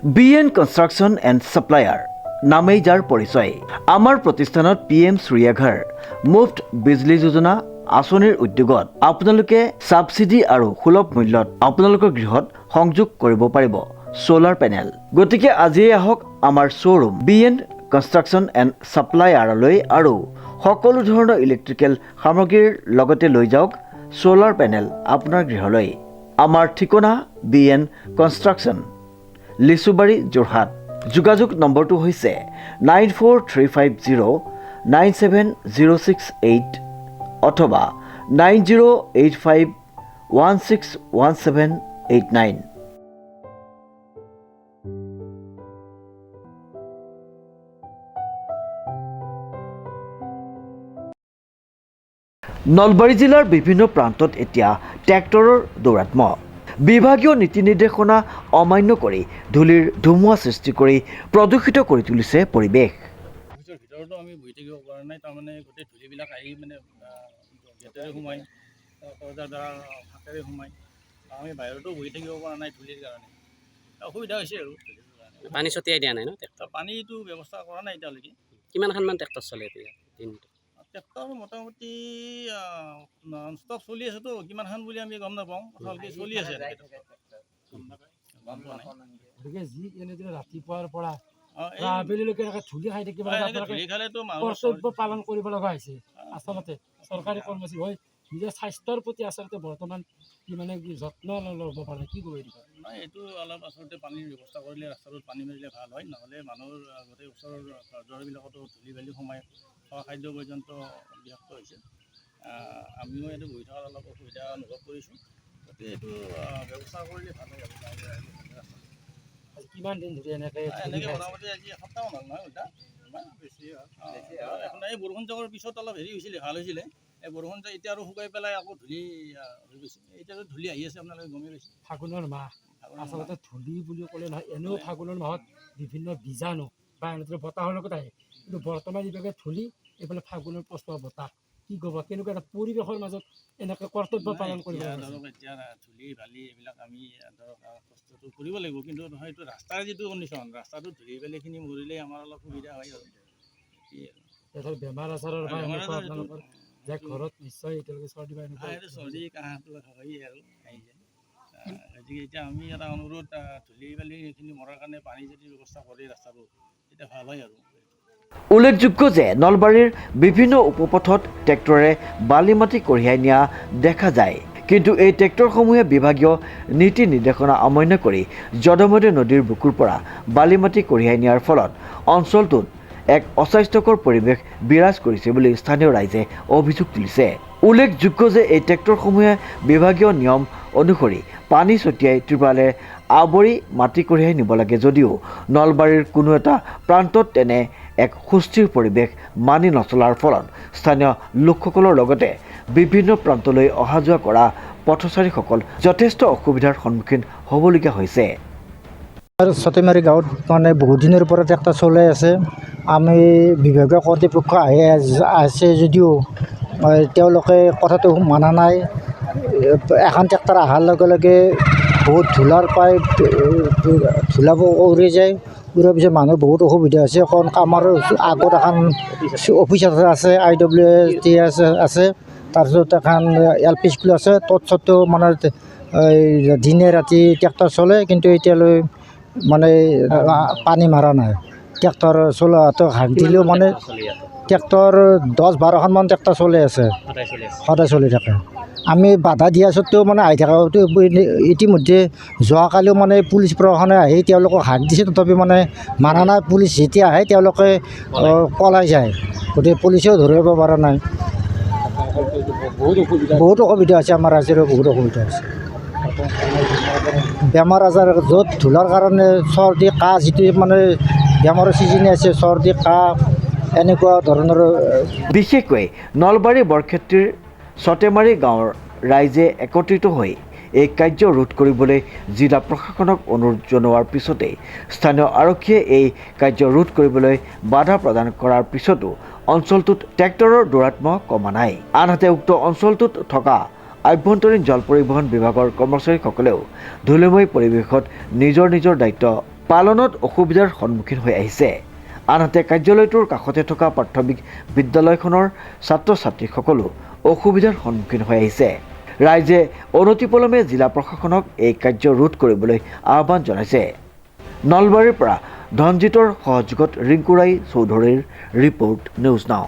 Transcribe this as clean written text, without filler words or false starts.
BN construction and supplier নামেই যাৰ পৰিচয়। আমাৰ প্ৰতিষ্ঠানত PM সূৰ্যাঘৰ মুফ্ত বিজলী যোজনা আঁচনিৰ উদ্যোগত আপোনালোকে ছাবচিডি আৰু সুলভ মূল্যত আপোনালোকৰ গৃহত সংযোগ কৰিব পাৰিব সোলাৰ পেনেল। গতিকে আজিয়ে আহক আমাৰ শ্ব'ৰুম BN কনষ্ট্ৰাকশ্যন এণ্ড ছাপ্লায়াৰলৈ আৰু সকলো ধৰণৰ ইলেক্ট্ৰিকেল সামগ্ৰীৰ লগতে লৈ যাওক সোলাৰ পেনেল আপোনাৰ গৃহলৈ। আমাৰ ঠিকনা BN কনষ্ট্ৰাকশ্যন, লিচুবাৰী, যোৰহাট। যোগাযোগ নম্বৰটো হৈছে 9435097068 অথবা 9085161789। নলবাৰী জিলাৰ বিভিন্ন প্ৰান্তত এতিয়া ট্ৰেক্টৰৰ দৌৰাত্ম্য। বিভাগীয় নীতি নিৰ্দেশনা অমান্য কৰি ধূলিৰ ধুমুহা সৃষ্টি কৰি প্ৰদূষিত কৰি তুলিছে পৰিৱেশ। ভিতৰতো আমি বহি থাকিব পৰা নাই, তাৰমানে গোটেই ধূলিবিলাক আহি মানে গেটেৰে সোমাই, দৰ্জাৰ দ্বাৰা ফাঁকেৰে সোমাই, আমি বাহিৰতো বহি থাকিব পৰা নাই ধূলিৰ কাৰণে। অসুবিধা হৈছে আৰু পানী ছটিয়াই দিয়া নাই ন? পানীটো ব্যৱস্থা কৰা নাই এতিয়ালৈকে। কিমানখনমান ট্ৰেক্টৰ চলে এতিয়া দিনটো? ট্ৰেক্টৰ মোটামুটি নন ষ্টপ চলি আছেতো, কিমানখন বুলি আমি গম নাপাওঁ, ভালকৈ চলি আছে। ৰাতিপুৱাৰ পৰা আবেলিলৈকে ধূলি খাই থাকিব কৰ্তব্য পালন কৰিব লগা হৈছে। আচলতে চৰকাৰী কৰ্মচাৰী হৈ নিজৰ স্বাস্থ্যৰ প্ৰতি আচলতে বৰ্তমান কি মানে কি যত্ন ল'ব পাৰে, কি কৰিব দিব? এইটো অলপ আচলতে পানীৰ ব্যৱস্থা কৰিলে, ৰাস্তাটোত পানী মাৰিলে ভাল হয়, নহ'লে মানুহৰ গোটেই ওচৰৰ ঘৰবিলাকতো ধূলি বালি সোমাই খোৱা খাদ্য পৰ্যন্ত বিৰক্ত হৈছে। আমিও এইটো বহি থকাত অলপ অসুবিধা অনুভৱ কৰিছোঁ, গতিকে এইটো ব্যৱস্থা কৰিলে ভাল হয় আৰু। কিমান দিন ধৰি এনেকৈ মোটামুটি আজি এসপ্তাহমান হ'ল নহয়, উল্টা ইমান বেছি এখন এই বৰষুণ যাবৰ পিছত অলপ হেৰি হৈছিলে, ভাল হৈছিলে। এই বৰষুণ যায় এতিয়া আৰু শুকাই পেলাই আকৌ ধূলি হৈ গৈছে। এতিয়াতো ধূলি আহি আছে, আপোনালোকে গমেই পাইছে। ফাগুনৰ মাহ আচলতে ধূলি বুলি ক'লে নহয়, এনেও ফাগুনৰ মাহত বিভিন্ন বীজাণু বা এনেদৰে বতাহৰ লগত আহে, কিন্তু বৰ্তমান যিভাগে ধূলি এইফালে ফাগুনৰ পচোৱা বতাহ, কি ক'ব কেনেকুৱা এটা পৰিৱেশৰ মাজত এনেকৈ কৰ্তব্য পালন কৰিব লাগে। ধৰক এতিয়া ধূলি বালি এইবিলাক আমি ধৰক কষ্টটো কৰিব লাগিব, কিন্তু হয়তো ৰাস্তাৰ যিটো কণ্ডিশ্যন, ৰাস্তাটো ধূলি বালিখিনি মৰিলে আমাৰ অলপ সুবিধা হয় আৰু। বেমাৰ আজাৰৰ আপোনালোকৰ যে ঘৰত নিশ্চয় এতিয়ালৈকে চৰ্দি বা চৰ্দি কাহটো হয়েই আৰু আহি যায়। গতিকে এতিয়া আমি এটা অনুৰোধ, ধূলি বালি এইখিনি মৰাৰ কাৰণে পানী যদি ব্যৱস্থা কৰে ৰাস্তাটো, তেতিয়া ভাল হয় আৰু। উল্লেখযোগ্য যে নলবাৰীৰ বিভিন্ন উপপথত ট্ৰেক্টৰে বালি মাটি কঢ়িয়াই নিয়া দেখা যায়, কিন্তু এই ট্ৰেক্টৰসমূহে বিভাগীয় নীতি নিৰ্দেশনা অমান্য কৰি যধে-মধে নদীৰ বুকুৰ পৰা বালি মাটি কঢ়িয়াই নিয়াৰ ফলত অঞ্চলটোত এক অস্বাস্থ্যকৰ পৰিৱেশ বিৰাজ কৰিছে বুলি স্থানীয় ৰাইজে অভিযোগ তুলিছে। উল্লেখযোগ্য যে এই ট্ৰেক্টৰসমূহে বিভাগীয় নিয়ম অনুসৰি পানী ছটিয়াই ত্ৰিপালে আৱৰি মাটি কঢ়িয়াই নিব লাগে, যদিও নলবাৰীৰ কোনো এটা প্ৰান্তত তেনে এক সুস্থিৰ পৰিৱেশ মানি নচলাৰ ফলত স্থানীয় লোকসকলৰ লগতে বিভিন্ন প্ৰান্তলৈ অহা যোৱা কৰা পথচাৰীসকল যথেষ্ট অসুবিধাৰ সন্মুখীন হ'বলগীয়া হৈছে। ছটিমাৰী গাঁৱত মানে বহুত দিনৰ পৰা ট্ৰেক্টৰ চলাই আছে। আমি বিভাগীয় কৰ্তৃপক্ষ আছে যদিও তেওঁলোকে কথাটো মানা নাই। এখন ট্ৰেক্টৰ অহাৰ লগে লগে বহুত ধূলাৰ পাইপ ধূলাবোৰ উৰি যায়, উৰাৰ পিছত মানুহ বহুত অসুবিধা হৈছে। কাৰণ আমাৰ আগত এখন অফিচ আছে, IWT আছে, তাৰপিছত এখন LP স্কুল আছে, তৎসত্ত্বেও মানে দিনে ৰাতি ট্ৰেক্টৰ চলে, কিন্তু এতিয়ালৈ মানে পানী মাৰা নাই। ট্ৰেক্টৰ চলোৱাটো হাক দিলেও মানে ট্ৰেক্টৰ 10-12খনমান ট্ৰেক্টৰ চলি আছে, সদায় চলি থাকে। আমি বাধা দিয়া স্বত্বেও মানে আহি থকা ইতিমধ্যে যোৱাকালিও মানে পুলিচ প্ৰশাসনে আহি তেওঁলোকক হাক দিছে, তথাপি মানে মানা নাই। পুলিচ যেতিয়া আহে তেওঁলোকে পলাই যায়, গতিকে পুলিচেও ধৰিব পৰা নাই। বহুত অসুবিধা হৈছে, আমাৰ ৰাইজৰো বহুত অসুবিধা হৈছে। বেমাৰ আজাৰ য'ত ধূলাৰ কাৰণে চৰ্দি কাহ, যিটো মানে বেমাৰৰ ছিজনে আছে, চৰ্দি কাহ এনেকুৱা ধৰণৰ। বিশেষকৈ নলবাৰী বৰক্ষেত্ৰীৰ ছটেমাৰী গাঁৱৰ ৰাইজে একত্ৰিত হৈ এই কাৰ্য ৰোধ কৰিবলৈ জিলা প্ৰশাসনক অনুৰোধ জনোৱাৰ পিছতেই স্থানীয় আৰক্ষীয়ে এই কাৰ্য ৰোধ কৰিবলৈ বাধা প্ৰদান কৰাৰ পিছতো অঞ্চলটোত ট্ৰেক্টৰৰ দৌৰাত্ম্য কমা নাই। আনহাতে উক্ত অঞ্চলটোত থকা আভ্যন্তৰীণ জল পৰিবহণ বিভাগৰ কৰ্মচাৰীসকলেও ধূলিময় পৰিৱেশত নিজৰ দায়িত্ব পালনত অসুবিধাৰ সন্মুখীন হৈ আহিছে। আনহাতে কাৰ্যালয়টোৰ কাষতে থকা প্ৰাথমিক বিদ্যালয়খনৰ ছাত্ৰ ছাত্ৰীসকলো অসুবিধাৰ সন্মুখীন হৈ আহিছে। ৰাইজে অনতিপলমে জিলা প্ৰশাসনক এই কাৰ্য ৰোধ কৰিবলৈ আহ্বান জনাইছে। নলবাৰীৰ পৰা ধনজিতৰ সহযোগত ৰিংকুৰাই চৌধুৰীৰ ৰিপৰ্ট নিউজ নাও।